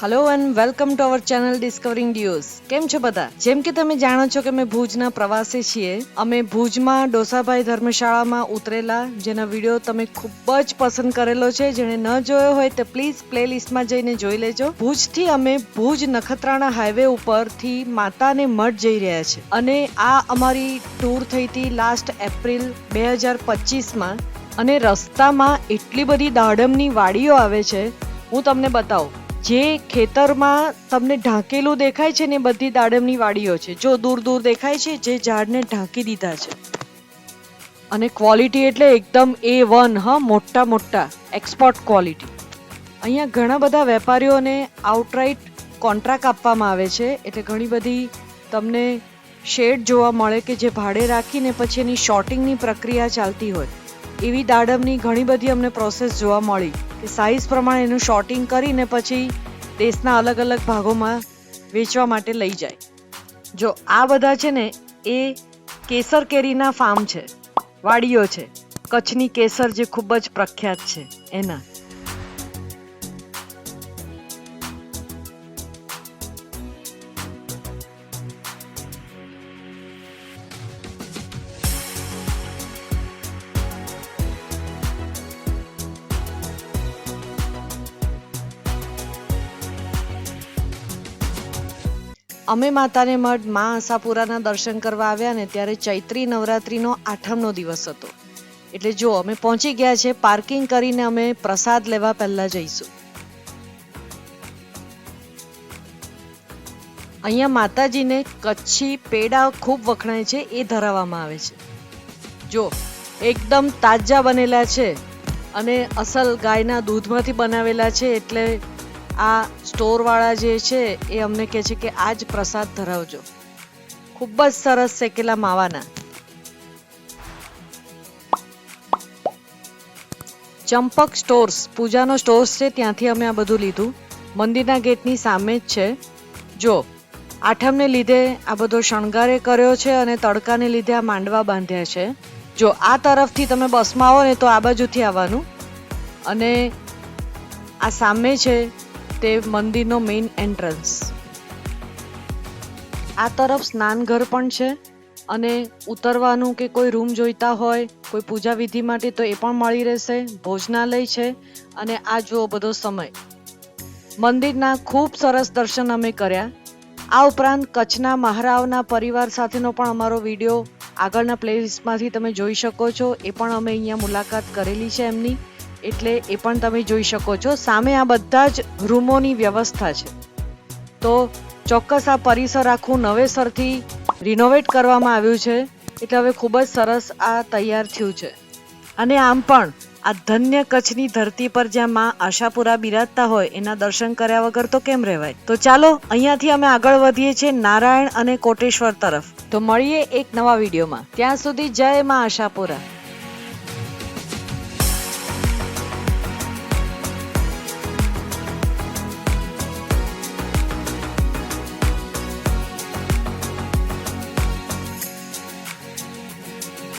Hello and welcome to our channel discovering dues. કેમ છો બધા? જેમ કે તમે જાણો છો કે અમે ભુજના પ્રવાસે છીએ. અમે ભુજમાં ડોસાભાઈ ધર્મશાળામાં ઉતરેલા, જેના વિડીયો તમે ખૂબ જ પસંદ કરેલો છે. જેને ન જોયો હોય તો પ્લીઝ પ્લેલિસ્ટમાં જઈને જોઈ લેજો. ભુજથી અમે ભુજ નખત્રાણા હાઈવે ઉપરથી માતાને મઠ જઈ રહ્યા છે અને આ અમારી ટૂર થઈ હતી લાસ્ટ એપ્રિલ 2025માં. અને રસ્તામાં એટલી બધી દાડમની વાડીઓ આવે છે, હું તમને બતાવું. જે ખેતરમાં તમને ઢાંકેલું દેખાય છે ને બધી દાડમની વાડીઓ છે. જો દૂર દૂર દેખાય છે, જે ઝાડને ઢાંકી દીધા છે. અને ક્વોલિટી એટલે એકદમ A1, હા, મોટા મોટા એક્સપોર્ટ ક્વોલિટી. અહીંયા ઘણા બધા વેપારીઓને આઉટરાઇટ કોન્ટ્રાક્ટ આપવામાં આવે છે, એટલે ઘણી બધી તમને શેડ જોવા મળે કે જે ભાડે રાખીને પછી એની શોર્ટિંગની પ્રક્રિયા ચાલતી હોય. એવી દાડમની ઘણી બધી અમને પ્રોસેસ જોવા મળી કે સાઇઝ પ્રમાણે એનું શોર્ટિંગ કરીને પછી દેશના અલગ અલગ ભાગોમાં વેચવા માટે લઈ જાય. જો આ બધા છે ને એ કેસર કેરીના ફાર્મ છે, વાડીઓ છે. કચ્છની કેસર જે ખૂબ જ પ્રખ્યાત છે એના. અમે માતાને મઠ મા આશાપુરાના દર્શન કરવા આવ્યા ને ત્યારે ચૈત્રી નવરાત્રીનો 8મનો દિવસ હતો. એટલે જો અમે પહોંચી ગયા છે. પાર્કિંગ કરીને અમે પ્રસાદ લેવા પહેલા જઈશું. અહીંયા માતાજીને કચ્છી પેડા ખૂબ વખણાય છે, એ ધરાવવામાં આવે છે. જો એકદમ તાજા બનેલા છે અને અસલ ગાયના દૂધમાંથી બનાવેલા છે. એટલે આ સ્ટોર વાળા જે છે એ અમને કહે છે કે આ જ પ્રસાદ ધરાવજો. ખૂબ જ સરસ શેકેલા માવાના. ચંપક સ્ટોર્સ, પૂજાનો સ્ટોર્સ છે, ત્યાંથી અમે આ બધું લીધું. મંદિરના ગેટની સામે જ છે. જો 8મને લીધે આ બધો શણગારે કર્યો છે અને તડકાને લીધે આ માંડવા બાંધ્યા છે. જો આ તરફથી તમે બસમાં આવો ને તો આ બાજુથી આવવાનું અને આ સામે છે તે મંદિરનો મેઇન એન્ટ્રન્સ. આ તરફ સ્નાનઘર પણ છે અને ઉતરવાનું કે કોઈ રૂમ જોઈતા હોય કોઈ પૂજા વિધિ માટે તો એ પણ મળી રહેશે. ભોજનાલય છે અને આ જુઓ બધો સમય. મંદિરના ખૂબ સરસ દર્શન અમે કર્યા. આ ઉપરાંત કચ્છના મહારાવના પરિવાર સાથેનો પણ અમારો વિડીયો આગળના પ્લેલિસ્ટમાંથી તમે જોઈ શકો છો. એ પણ અમે અહીંયા મુલાકાત કરેલી છે એમની, એટલે એ પણ તમે જોઈ શકો છો. સામે આ બધા જ રૂમોની વ્યવસ્થા છે. તો ચોક્કસ આ પરિસર આખું નવેસરથી રિનોવેટ કરવામાં આવ્યું છે, એટલે હવે ખૂબ જ સરસ આ તૈયાર થયું છે. અને આમ પણ આ ધન્ય કચ્છની ધરતી પર જ્યાં માં આશાપુરા બિરાજતા હોય એના દર્શન કર્યા વગર તો કેમ રહેવાય. તો ચાલો અહીંયાથી અમે આગળ વધીએ છીએ નારાયણ અને કોટેશ્વર તરફ. તો મળીએ એક નવા વિડીયોમાં. ત્યાં સુધી જય માં આશાપુરા.